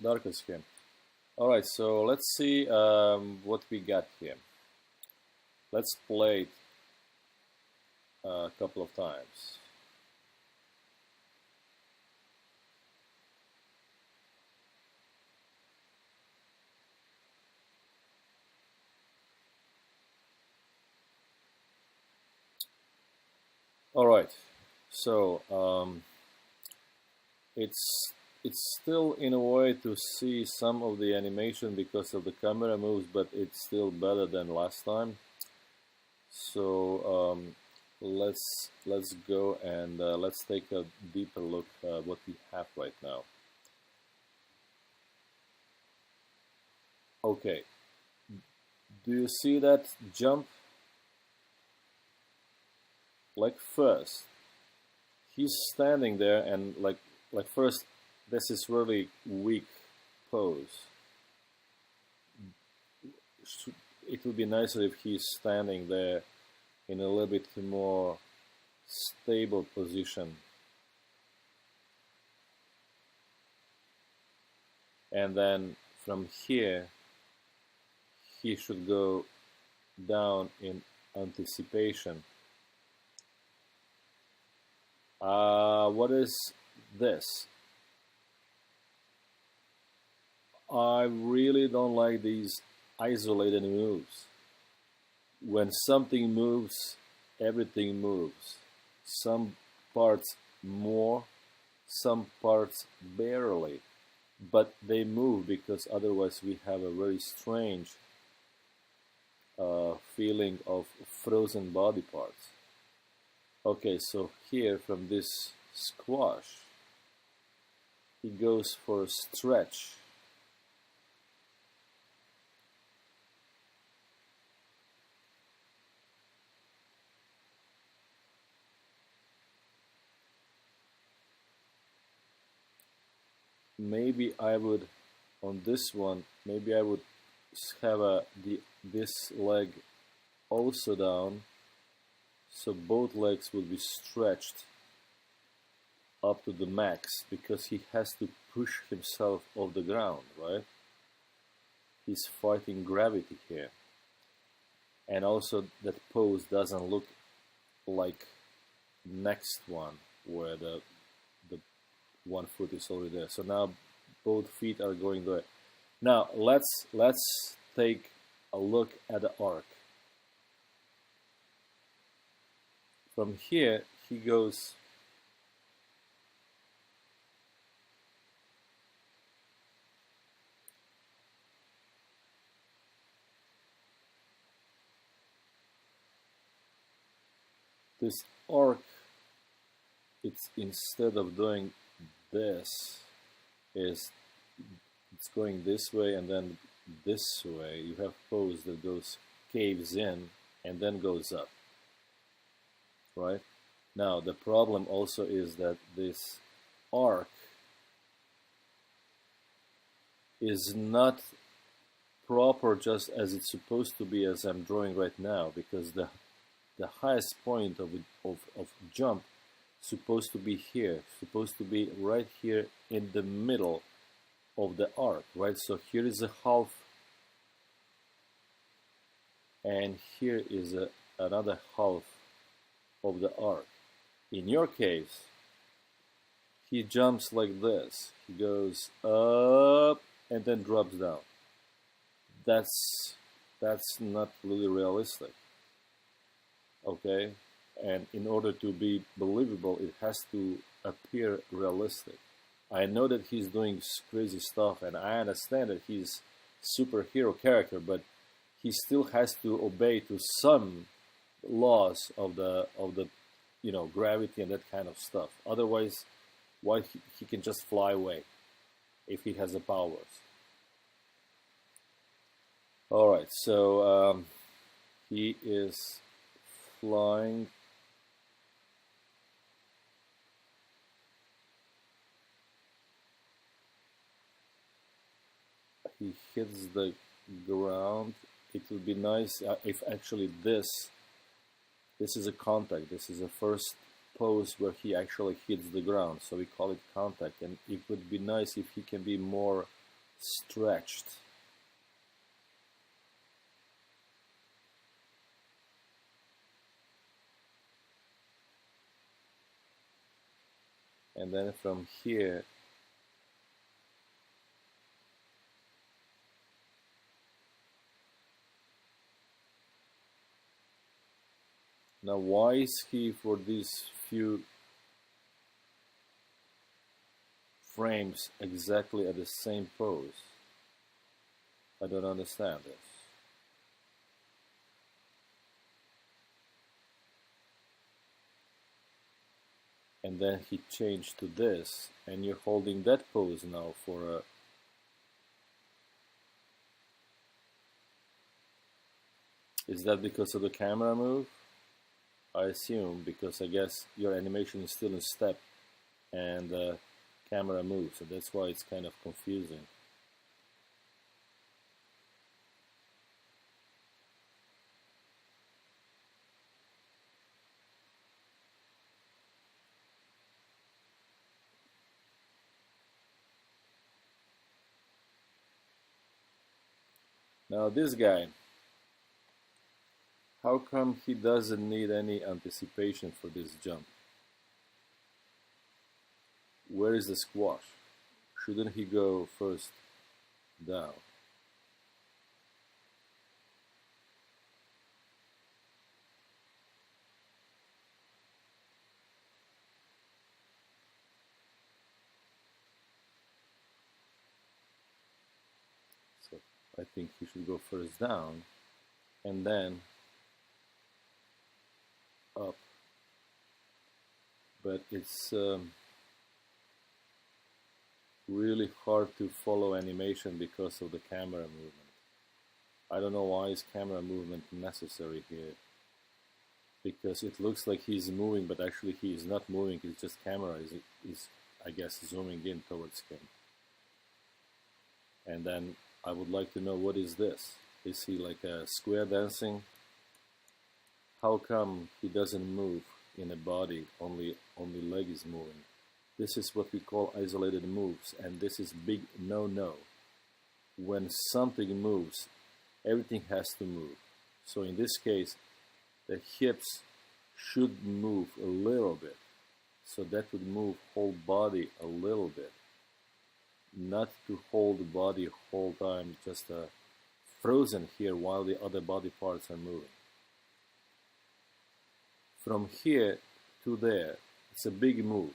darker skin. Alright, so let's see what we got here. Let's play it a couple of times. Alright, so it's still in a way to see some of the animation because of the camera moves, but it's still better than last time. So let's go and let's take a deeper look at what we have right now. Okay, do you see that jump? Like first, he's standing there and like first, this is really weak pose. It would be nicer if he's standing there in a little bit more stable position. And then from here, he should go down in anticipation. What is this? I really don't like these isolated moves. When something moves, everything moves. Some parts more, some parts barely. But they move because otherwise we have a very strange feeling of frozen body parts. Okay, so here from this squash, he goes for a stretch. Maybe I would, on this one, maybe I would have this leg also down, so both legs would be stretched up to the max because he has to push himself off the ground, right? He's fighting gravity here. And also that pose doesn't look like next one where the one foot is already there. So now both feet are going there. Now let's take a look at the arc. From here he goes this arc. It's instead of doing this, it's going this way and then this way. You have pose that goes caves in and then goes up, right? Now the problem also is that this arc is not proper just as it's supposed to be, as I'm drawing right now, because the highest point of jump supposed to be here, supposed to be right here in the middle of the arc, right? So here is a half, and here is another half of the arc. In your case, he jumps like this. He goes up and then drops down. That's not really realistic. Okay? And in order to be believable, it has to appear realistic. I know that he's doing crazy stuff, and I understand that he's superhero character, but he still has to obey to some laws of the gravity and that kind of stuff. Otherwise, why he can just fly away if he has the powers? All right, so he is flying. He hits the ground. It would be nice if actually this is a contact. This is a first pose where he actually hits the ground, so we call it contact, and it would be nice if he can be more stretched. And then from here, now why is he for these few frames exactly at the same pose? I don't understand this. And then he changed to this, and you're holding that pose now for a... Is that because of the camera move? I assume, because I guess your animation is still in step and the camera moves, so that's why it's kind of confusing. Now this guy, how come he doesn't need any anticipation for this jump? Where is the squash? Shouldn't he go first down? So I think he should go first down and then up. But it's really hard to follow animation because of the camera movement. I don't know why is camera movement necessary here, because it looks like he's moving, but actually he is not moving. It's just camera is I guess zooming in towards him. And then I would like to know, what is this? Is he like a square dancing? How come he doesn't move in a body, only leg is moving? This is what we call isolated moves, and this is big no-no. When something moves, everything has to move. So in this case, the hips should move a little bit. So that would move whole body a little bit. Not to hold the body whole time, just frozen here while the other body parts are moving. From here to there, it's a big move.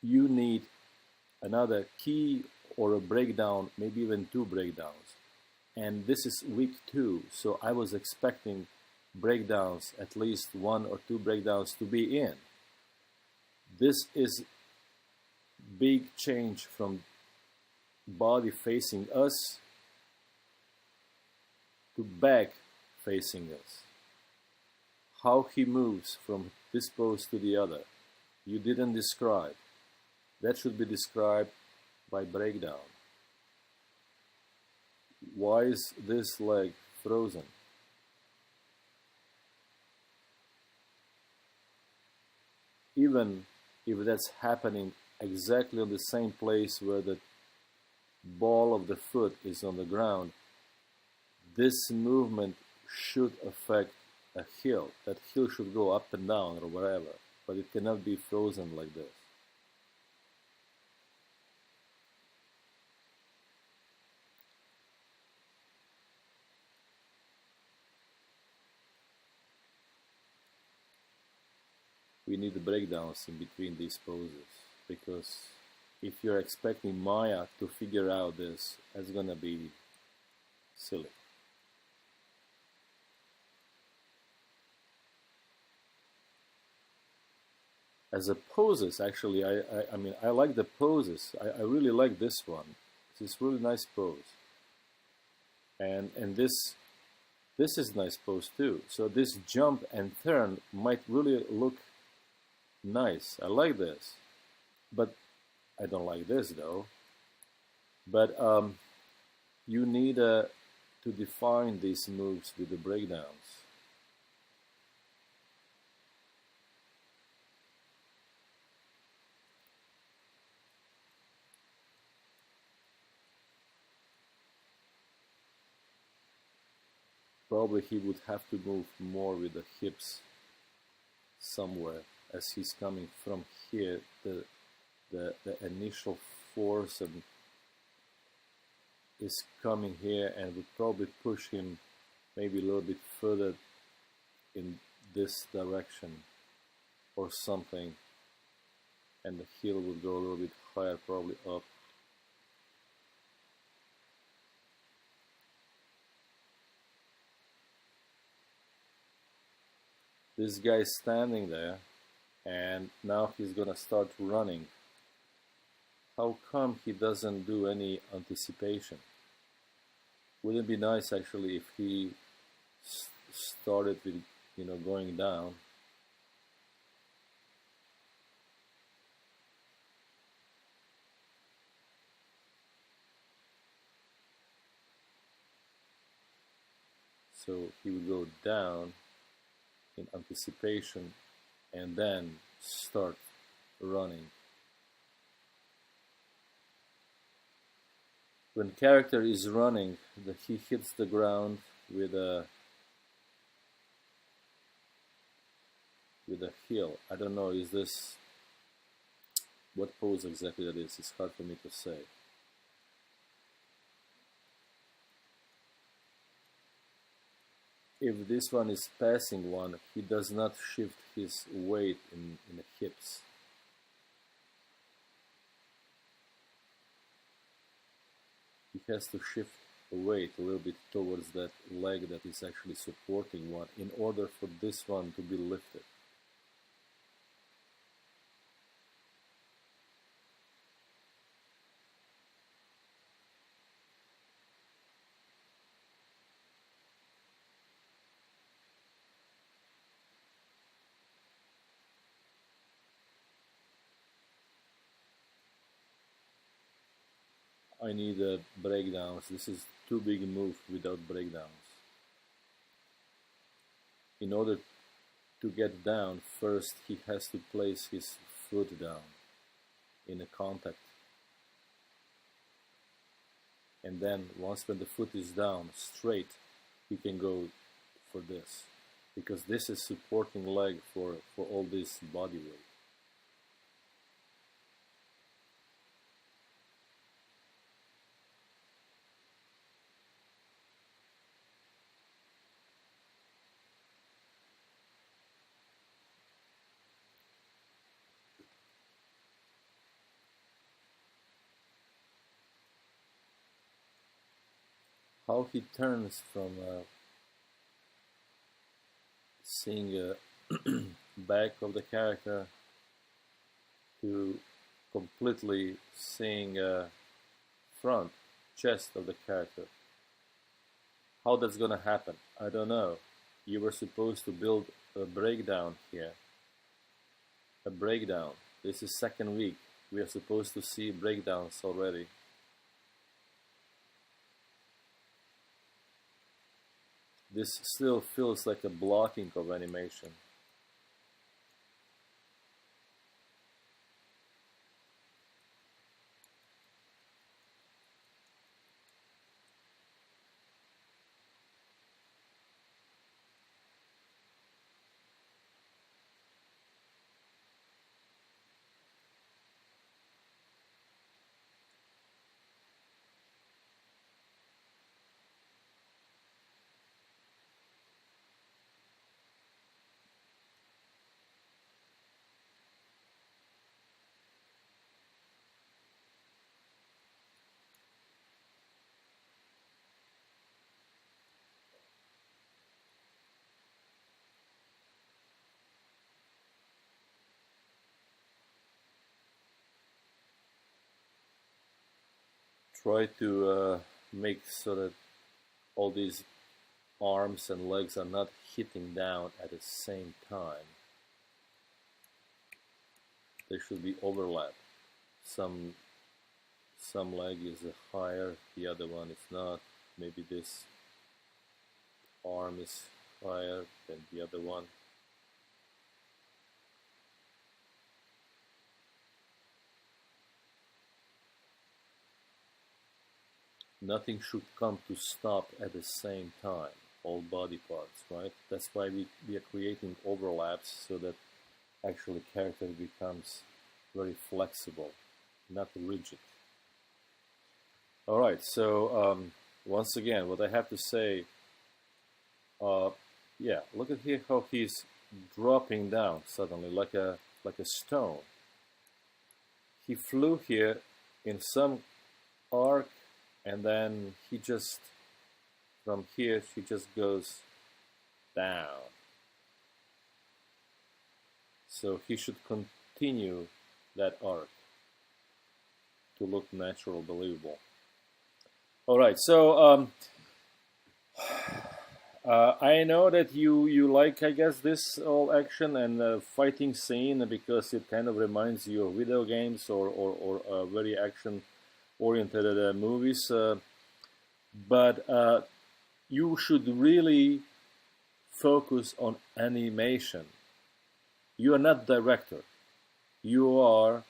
You need another key or a breakdown, maybe even 2 breakdowns. And this is week 2, so I was expecting breakdowns, at least 1 or 2 breakdowns to be in. This is big change from body facing us to back facing us. How he moves from this pose to the other, you didn't describe. That should be described by breakdown. Why is this leg frozen? Even if that's happening exactly on the same place where the ball of the foot is on the ground, this movement should affect a heel. That heel should go up and down or wherever, but it cannot be frozen like this. We need the breakdowns in between these poses, because if you're expecting Maya to figure out this, that's gonna be silly. As a poses, actually, I mean, I like the poses. I really like this one. It's a really nice pose. And this is nice pose too. So this jump and turn might really look nice. I like this. But I don't like this though. But you need to define these moves with the breakdowns. Probably he would have to move more with the hips somewhere, as he's coming from here. The initial force and is coming here and would probably push him maybe a little bit further in this direction or something, and the heel would go a little bit higher, probably up. This guy's standing there, and now he's gonna start running. How come he doesn't do any anticipation? Wouldn't it be nice actually if he started with, going down? So he would go down in anticipation and then start running. When character is running, he hits the ground with a heel. I don't know, is this what pose exactly that is? It's hard for me to say. If this one is passing one, he does not shift his weight in the hips. He has to shift the weight a little bit towards that leg that is actually supporting one in order for this one to be lifted. I need breakdowns. This is too big a move without breakdowns. In order to get down, first he has to place his foot down in a contact. And then once when the foot is down straight, he can go for this. Because this is supporting leg for all this body weight. How he turns from seeing back of the character to completely seeing front, chest of the character. How that's gonna happen, I don't know. You were supposed to build a breakdown here. A breakdown. This is second week. We are supposed to see breakdowns already. This still feels like a blocking of animation. Try to make so that all these arms and legs are not hitting down at the same time. There should be overlap. Some leg is higher, the other one is not. Maybe this arm is higher than the other one. Nothing should come to stop at the same time. all body parts, right? That's why we are creating overlaps so that actually character becomes very flexible, not rigid. All right, so once again, what I have to say, yeah, look at here how he's dropping down suddenly like a stone. He flew here in some arc, and then he just, from here, he just goes down. So he should continue that arc to look natural, believable. All right, so I know that you like, I guess, this all action and fighting scene because it kind of reminds you of video games or very action-oriented movies. But you should really focus on animation. You are not director. You are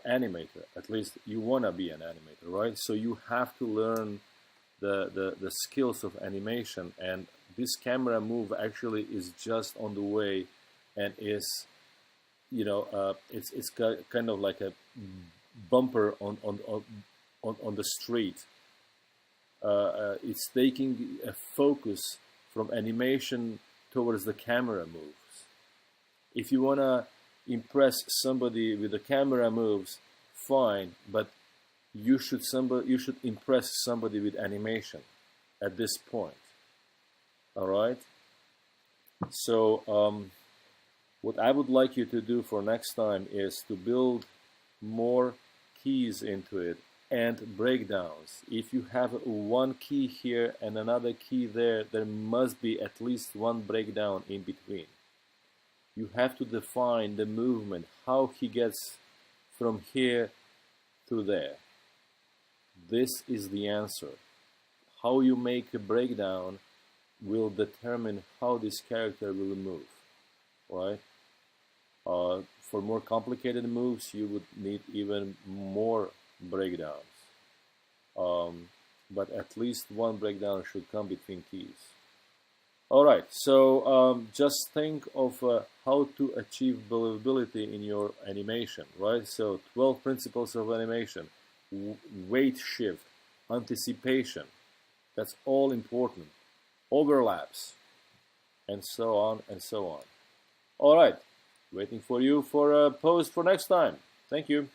animator. At least you want to be an animator, right? So you have to learn the skills of animation, and this camera move actually is just on the way, and is, you know, it's kind of like a bumper on the street. It's taking a focus from animation towards the camera moves. If you wanna impress somebody with the camera moves, fine, but you should impress somebody with animation at this point. All right. So what I would like you to do for next time is to build more keys into it and breakdowns. If you have one key here and another key there, there must be at least one breakdown in between. You have to define the movement, how he gets from here to there. This is the answer. How you make a breakdown will determine how this character will move, right? For more complicated moves, you would need even more breakdowns. But at least one breakdown should come between keys. All right, so just think of how to achieve believability in your animation, right? So 12 principles of animation, weight shift, anticipation, that's all important, overlaps, and so on and so on. All right, waiting for you for a post for next time. Thank you.